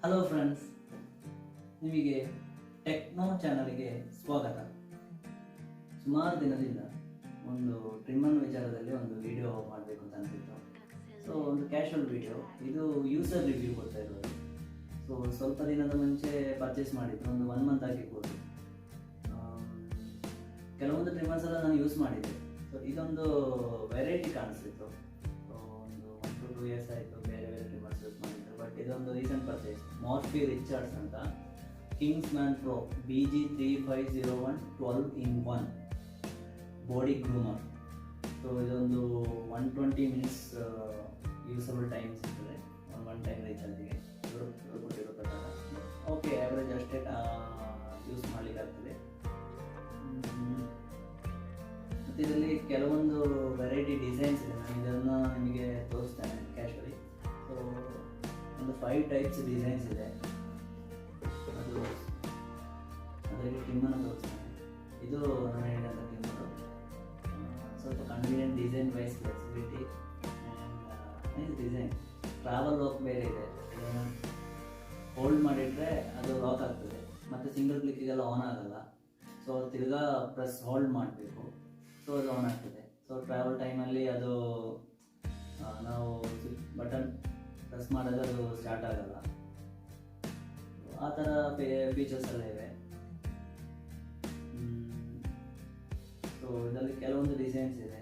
Hello friends, ನಿಮಗೆ techno ಚಾನಲ್ಗೆ ಸ್ವಾಗತ. ಸುಮಾರು ದಿನದಿಂದ ಒಂದು ಟ್ರಿಮ್ಮರ್ ವಿಚಾರದಲ್ಲಿ ಒಂದು ವಿಡಿಯೋ ಮಾಡಬೇಕು ಅಂತ ಅನ್ಸಿತ್ತು. ಸೊ ಒಂದು ಕ್ಯಾಶುವಲ್ ವಿಡಿಯೋ, ಇದು ಯೂಸರ್ ರಿವ್ಯೂ ಕೊಡ್ತಾ ಇರೋದು. ಸೊ ಸ್ವಲ್ಪ ದಿನದ ಮುಂಚೆ ಪರ್ಚೇಸ್ ಮಾಡಿದ್ದು, ಒಂದು 1 ಮಂತ್ ಆಗಿರ್ಬೋದು. ಕೆಲವೊಂದು ಟ್ರಿಮ್ಮರ್ಸ್ ಎಲ್ಲ ನಾನು ಯೂಸ್ ಮಾಡಿದ್ದೆ. ಸೊ ಇದೊಂದು ವೆರೈಟಿ ಕಾಣಿಸ್ತಿತ್ತು. ಸೊ ಒಂದು 1 to 2 years ಆಯಿತು ಬೇರೆ ಬೇರೆ ಟ್ರಿಮ್ಮರ್ಸ್ ಯೂಸ್ ಮಾಡಿದ್ದು. ಬಟ್ ಇದೊಂದು ರೀಸೆಂಟ್ ಪರ್ಚೇಸ್, ಮಾರ್ಫಿ ರಿಚರ್ಡ್ಸ್ ಅಂತ Kingsman pro BG3501 12-in-1 body groomer. So ಇದೊಂದು 120 minutes ಯೂಸಬಲ್ ಟೈಮ್ ಸಿಗ್ತದೆ ಒನ್ ಟೈಮ್ ರೀಚಾರ್ಜಿಗೆ. ಇವರು ಕೊಟ್ಟಿರೋ ಪ್ರಕಾರ ಓಕೆ, ಆ್ಯಾವ್ರೇಜ್ ಅಷ್ಟೇ ಯೂಸ್ ಮಾಡಲಿಕ್ಕೆ ಆಗ್ತದೆ. ಮತ್ತು ಇದರಲ್ಲಿ ಕೆಲವೊಂದು ವೆರೈಟಿ ಡಿಸೈನ್ಸ್ ಇದೆ. ನಾನು ಇದನ್ನು ನಿಮಗೆ ತೋರಿಸ್ತೇನೆ ಕ್ಯಾಶುವಲಿ. ಸೊ ಒಂದು 5 types ಡಿಸೈನ್ಸ್ ಇದೆ. ಅದು ಅದರಲ್ಲಿ ಟ್ರಿಮ್ಮನ್ನು ತೋರಿಸ್ತೇನೆ. ಇದು ನಾನು ಹೇಳಿದಂಥ ಟ್ರಿಮ್ಮರು ಸ್ವಲ್ಪ convenient, design wise flexibility and design. Travel lock ಬೇರೆ ಇದೆ. ಇದನ್ನು ಹೋಲ್ಡ್ ಮಾಡಿಟ್ರೆ ಅದು ಲಾಕ್ ಆಗ್ತದೆ, ಮತ್ತು ಸಿಂಗಲ್ ಕ್ಲಿಕ್ಕಿಗೆಲ್ಲ ಆನ್ ಆಗಲ್ಲ. ಸೊ ತಿರ್ಗಾ ಪ್ರೆಸ್ ಹೋಲ್ಡ್ ಮಾಡಬೇಕು, ಸೊ ಅದು ಆನ್ ಆಗ್ತದೆ. ಸೊ ಟ್ರಾವೆಲ್ ಟೈಮಲ್ಲಿ ಅದು ನಾವು ಬಟನ್ ಪ್ರೆಸ್ ಮಾಡಿದ್ರೆ ಅದು ಸ್ಟಾರ್ಟ್ ಆಗಲ್ಲ. ಆ ಥರ ಫೀಚರ್ಸ್ ಎಲ್ಲ ಇವೆ. ಸೊ ಇದರಲ್ಲಿ ಕೆಲವೊಂದು ಡಿಸೈನ್ಸ್ ಇದೆ.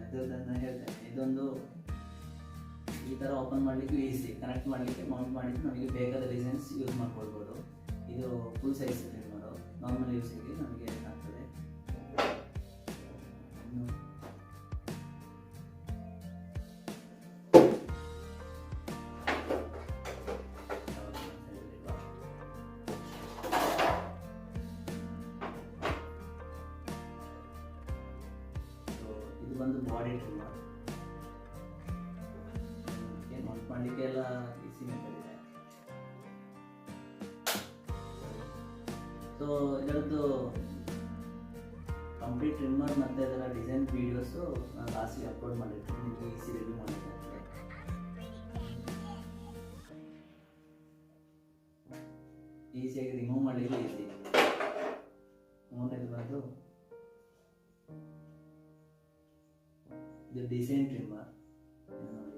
ಇದನ್ನು ಹೇಳ್ತೇನೆ. ಇದೊಂದು ಈ ಥರ ಓಪನ್ ಮಾಡಲಿಕ್ಕೆ ಈಸಿ, ಕನೆಕ್ಟ್ ಮಾಡಲಿಕ್ಕೆ, ಮೌಂಟ್ ಮಾಡಲಿಕ್ಕೆ ನಮಗೆ ಬೇಕಾದ ಡಿಸೈನ್ಸ್ ಯೂಸ್ ಮಾಡ್ಕೊಳ್ಬೋದು. ಇದು ಫುಲ್ ಸೈಜ್ ಟ್ರಿಮ್ಮರು, ನಾರ್ಮಲ್ ಯೂಸಿಗೆ ನಮಗೆ ಆಗ್ತದೆ. ಇದು ಬಂದು ಬಾಡಿ ಟ್ರಿಮ್ಮರ್. ಮೌಂಟ್ ಮಾಡಲಿಕ್ಕೆ ಎಲ್ಲ ಈಸಿ ಮೆಥಡ್ ಇದೆ. ಸೊ ಇದರದ್ದು ಕಂಪ್ಲೀಟ್ ಟ್ರಿಮ್ಮರ್ ಮತ್ತು ಇದರ ಡಿಸೈನ್ ವೀಡಿಯೋಸು ನಾನು ಲಾಸ್ಟಿಗೆ ಅಪ್ಲೋಡ್ ಮಾಡಿರ್ತೀನಿ. ನಿಮಗೆ ಈಸಿ ರಿವ್ಯೂ ಮಾಡಲಿಕ್ಕೆ. ಈಸಿಯಾಗಿ ರಿಮೂವ್ ಮಾಡಲಿಕ್ಕೆ ಈಸಿ. ಮೂರನೇದು ಬಂದು ಇದು ಡಿಸೈನ್ ಟ್ರಿಮ್ಮರ್. ನೋಡಿ,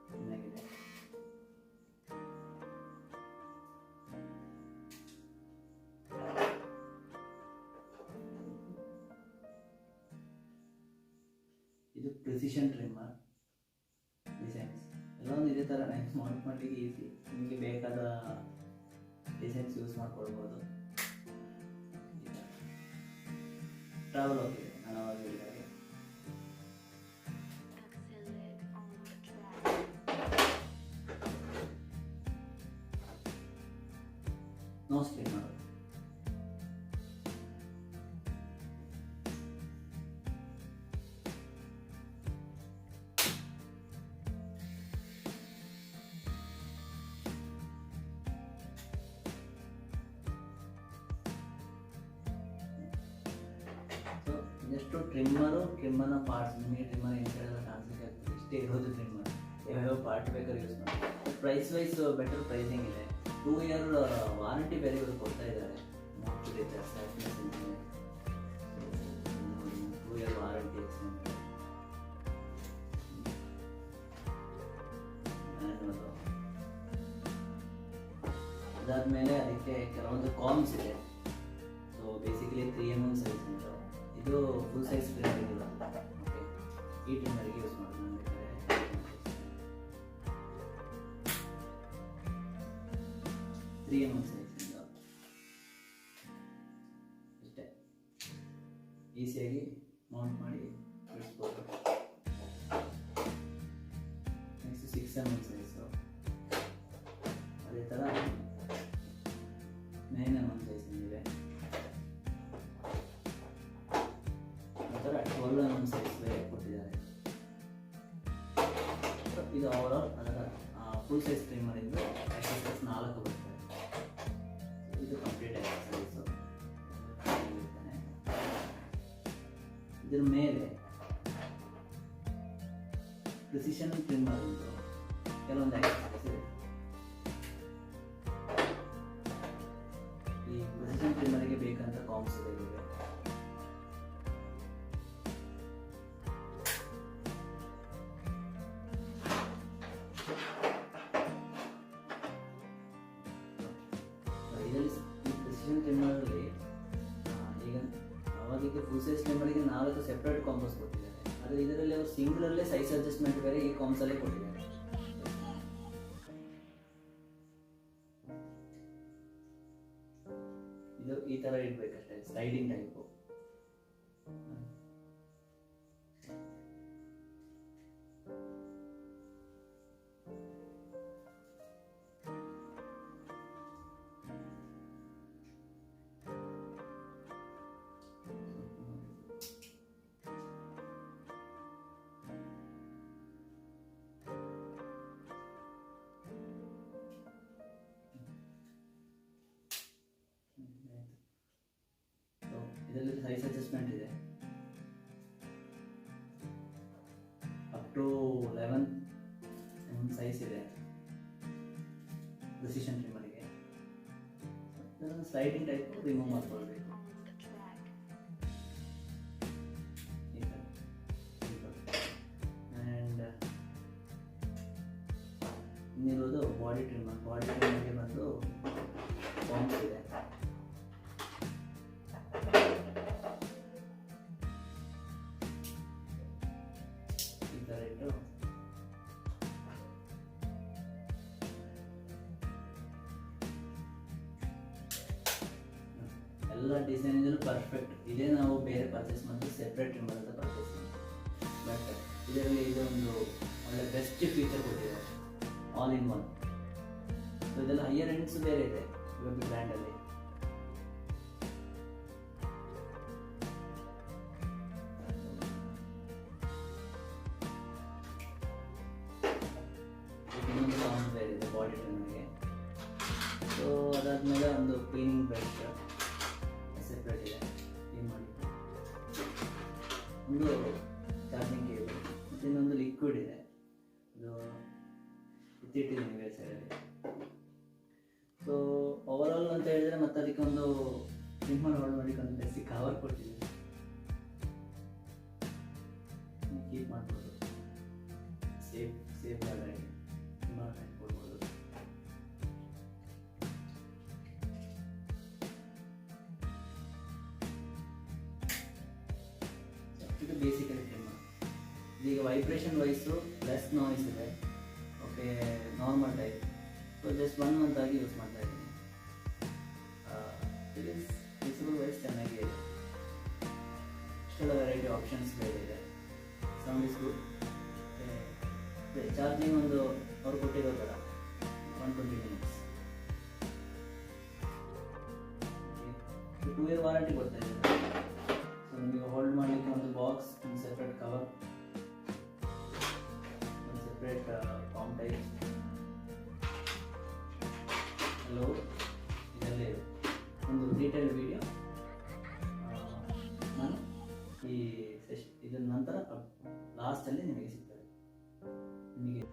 ಚೆನ್ನಾಗಿದೆ. ಇದು ಪ್ರಿಸಿಷನ್ ಟ್ರಿಮ್ಮರ್ ಡಿಸೈನ್ಸ್. ಎಲ್ಲೊಂದು ಇದೇ ಥರನೇ ಮೌಂಟ್ ಮಾಡಲಿಕ್ಕೆ ಈಸಿ. ನಿಮಗೆ ಬೇಕಾದ ಡಿಸೈನ್ಸ್ ಯೂಸ್ ಮಾಡ್ಕೊಳ್ಬೋದು. ಟ್ರಾವೆಲ್ ಹೋಗಿದೆ ನಾನು ಅವಾಗ ಹೇಳಿದಾಗ. ನೋ ಸ್ಟ್ರಿಮ್ಮರ್. ಸೊ ಇದೆಷ್ಟು ಟ್ರಿಮ್ಮರ್ನ ಪಾರ್ಟ್ಸ್. ನಿಮಗೆ ಟ್ರಿಮ್ಮರ್ ಇನ್ಸೈಡೆಲ್ಲ ಕಾಣಿಸ್ಲಿಕ್ಕೆ ಆಗ್ತದೆ. ಇಷ್ಟೇ ಇರೋದು ಟ್ರಿಮ್ಮರ್. ಯಾವ್ಯಾವ ಪಾರ್ಟ್ ಬೇಕಾದ್ರೆ ಯೂಸ್ ಮಾಡಿ. ಪ್ರೈಸ್ ವೈಸ್ ಬೆಟರ್ ಪ್ರೈಸಿಂಗ್ ಇದೆ. 2 year ವಾರಂಟಿ ಬೇರೆ ಇವರು ಕೊಡ್ತಾ ಇದ್ದಾರೆ. 2 year ವಾರಂಟಿ ಅದಾದಮೇಲೆ ಅದಕ್ಕೆ ಕೆಲವೊಂದು ಕಾಮ್ಸ್ ಇದೆ. ಸೊ ಬೇಸಿಕಲಿ 3mm ಸೈಜ್ ಅಂತ. ಇದು ಫುಲ್ ಸೈಜ್ ಟ್ರಿಮ್ಮರ್ ಇಲ್ಲ. ಓಕೆ, ಈ ಟ್ರಿಮ್ಮರಿಗೆ ಯೂಸ್ ಮಾಡೋದು. ನಾನು ಬೇಕಾದ್ರೆ 3mm ಸೈಜಿಂದ ಇಷ್ಟೇ ಈಸಿಯಾಗಿ ಮೌಂಟ್ ಮಾಡಿ ಬಿಡಿಸ್ಬೋದು. Next 6mm size. ಅದೇ ಥರ 9mm ಸೈಜಿಂದಿದೆ. ಆ ಥರ 12mm ಸೈಜ್ ಬೇರೆ ಕೊಟ್ಟಿದ್ದಾರೆ. ಇದು ಓವರಾಲ್ ಅದರ ಫುಲ್ ಸೈಜ್ ಟ್ರಿಮ್ಮರ್ ಇದ್ದು 4 ಬರ್ತದೆ. ಇದು ಕಂಪ್ಲೀಟ್ ಆಗಿದೆ ಸೈಜು. ಇದ್ರ ಮೇಲೆ ಪ್ರಿಸಿಷನ್ ಟ್ರಿಮ್ಮರ್ ಉಂಟು, ಕೆಲವೊಂದು ಆಕ್ಸೆಸರೀಸ್ ಇದೆ. ಈ ಪ್ರಿಸಿಷನ್ ಟ್ರಿಮ್ಮರ್ಗೆ ಬೇಕಂತ ಕಾಂಪ್ಸ್ ಇವೆ. ಇದರಲ್ಲಿ ಈ ಪ್ರಿಸಿಷನ್ ಟ್ರಿಮ್ಮರಲ್ಲಿ ಈಗ ಅವಾಗೀಗ ಫುಲ್ ಸೈಜ್ ಟ್ರಿಮ್ಮರಿಗೆ 4 ಸೆಪ್ರೇಟ್ ಕಾಂಪೋಸ್ ಕೊಟ್ಟಿದ್ದಾರೆ. ಆದರೆ ಇದರಲ್ಲಿ ಅವರು ಸಿಂಗಲಲ್ಲೇ ಸೈಜ್ ಅಡ್ಜಸ್ಟ್ಮೆಂಟ್ ಬೇರೆ ಈ ಕಾಂಪ್ಸಲ್ಲೇ ಕೊಟ್ಟಿದ್ದಾರೆ. ಇದು ಈ ಥರ ಇಡಬೇಕಷ್ಟೇ, ಸ್ಲೈಡಿಂಗ್ ಟೈಪು. ಇದರಲ್ಲಿ ಸೈಜ್ ಅಡ್ಜಸ್ಟ್ಮೆಂಟ್ ಇದೆ, ಅಪ್ ಟು 11 ಸೈಜ್ ಇದೆ ಪ್ರಿಸಿಷನ್ ಟ್ರಿಮ್ಮರ್ಗೆ. ಇದನ್ನು ಸ್ಲೈಡಿಂಗ್ ಟೈಪ್ ರಿಮೂವ್ ಮಾಡ್ಕೊಳ್ಬೇಕು. ಆ್ಯಂಡ್ ಇನ್ನಿರೋದು ಬಾಡಿ ಟ್ರಿಮ್ಮರ್ಗೆ ಬಂದು ಬಾಂಬ್ಸ್ ಇದೆ. ಎಲ್ಲ ಡಿಸೈನ್ ಪರ್ಫೆಕ್ಟ್ ಇದೆ. ನಾವು ಬೇರೆ ಪರ್ಚೇಸ್ ಮಾಡಿ ಸೆಪ್ರೇಟ್ ಟ್ರಿಮ್ಮರ್ ಅಂತ ಪರ್ಚೇಸ್ ಮಾಡಿ, ಬಟ್ ಇದರಲ್ಲಿ ಇದೊಂದು ಒಳ್ಳೆ ಬೆಸ್ಟ್ ಫೀಚರ್ ಕೊಟ್ಟಿದ್ದಾರೆ, ಆಲ್ ಇನ್ ಒನ್. ಸೊ ಇದೆಲ್ಲ ಹೈಯರ್ ಎಂಡ್ಸ್ ಬೇರೆ ಇದೆ ಇವಾಗ ಬ್ರ್ಯಾಂಡಲ್ಲಿ. ಇನ್ನೊಂದು ಸೌಂಡ್ ಬೇರೆ ಇದೆ ಬಾಡಿ ಟ್ರಿಮ್ಮರ್ಗೆ. ಸೊ ಅದಾದಮೇಲೆ ಒಂದು ಕ್ಲೀನಿಂಗ್ ಬ್ರಷ್ ಸೆಪ್ರೇಟ್ ಇದೆ, ಕ್ಲೀನ್ ಮಾಡಿ. ಒಂದು ಚಾರ್ಜಿಂಗ್ ಕೇಬಲ್ ಮತ್ತು ಇನ್ನೊಂದು ಲಿಕ್ವಿಡ್ ಇದೆ, ಇದು ಇಟ್ಟಿಟ್ಟಿದ್ದೀನಿ ಬೇರೆ ಸೈಡಲ್ಲಿ. ಸೊ ಓವರಾಲ್ ಅಂತ ಹೇಳಿದರೆ ಮತ್ತೆ ಅದಕ್ಕೆ ಒಂದು ಟ್ರಿಮ್ಮರ್ ಹೋಲ್ಡ್ ಮಾಡಿಕೊಂಡು ಒಂದು ಬೇಸಿಕ್ ಕವರ್ ಕೊಟ್ಟಿದ್ದೀನಿ, ಕೀಪ್ ಮಾಡ್ಬೋದು, ಸೇಫ್ ಆಗಿ ಟ್ರಿಮ್ಮರ್ ಕೊಡ್ಬೋದು. ಇದು ಬೇಸಿಕಲಿ ಟ್ರಿಮ್ಮರ್. ಈಗ ವೈಬ್ರೇಷನ್ ವೈಸು ಲೆಸ್ ನಾಯ್ಸ್ ಇದೆ, okay, normal type. So just 1 month ಆಗಿ ಯೂಸ್ ಮಾಡ್ತಾ ಇದ್ದೀನಿ. ವಿಸಿಬಲ್ ವೈಸ್ ಚೆನ್ನಾಗಿ ಇದೆ, ಇಷ್ಟೆಲ್ಲ ವೆರೈಟಿ ಆಪ್ಷನ್ಸ್ ಬೇರೆ ಇದೆ. Sound is good. ಚಾರ್ಜಿಂಗ್ ಒಂದು ಅವ್ರು ಕೊಟ್ಟಿರೋ ಥರ 120 ಮಿನಿಟ್ಸ್. 2 ಇಯರ್ ವಾರಂಟಿ ಕೊಡ್ತಾ ಇದ್ದಾರೆ. ಸೊ ನಿಮಗೆ ಹೋಲ್ಡ್ ಮಾಡಲಿಕ್ಕೆ ಒಂದು ಬಾಕ್ಸ್, ಒಂದು ಸೆಪ್ರೇಟ್ ಕವರ್, ಒಂದು ಸೆಪ್ರೇಟ್ ಕಾಮ್ ಟೈಪ್, ಹಲೋ, ಇದೆಲ್ಲ ಇದೆ. ಒಂದು ಡೀಟೇಲ್ ವಿಡಿಯೋ ನಾನು ಈ ಇದರ ನಂತರ ಲಾಸ್ಟಲ್ಲಿ ನಿಮಗೆ ಸಿಗ್ತದೆ. ನಿಮಗೆ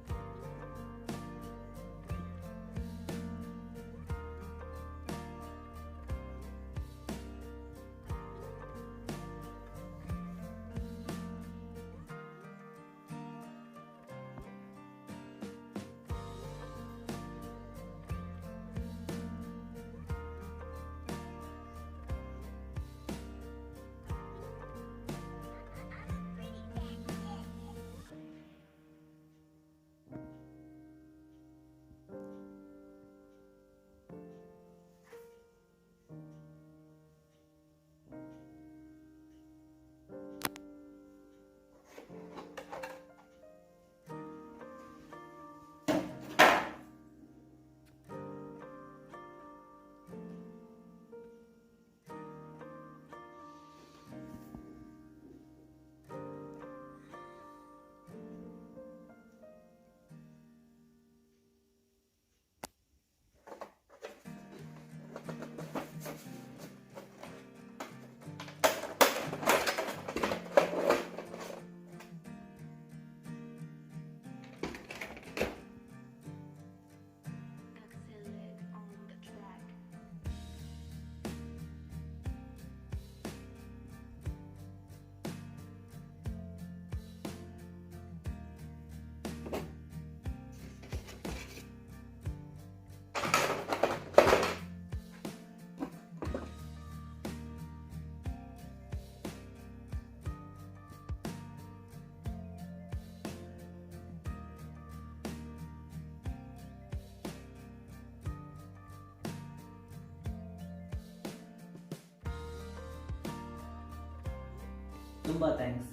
ತುಂಬ ಥ್ಯಾಂಕ್ಸ್.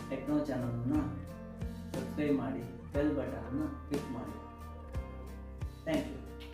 ಟೆಕ್ನೋ ಚಾನಲನ್ನು ಸಬ್ಸ್ಕ್ರೈಬ್ ಮಾಡಿ, ಬೆಲ್ ಬಟನನ್ನು ಕ್ಲಿಕ್ ಮಾಡಿ.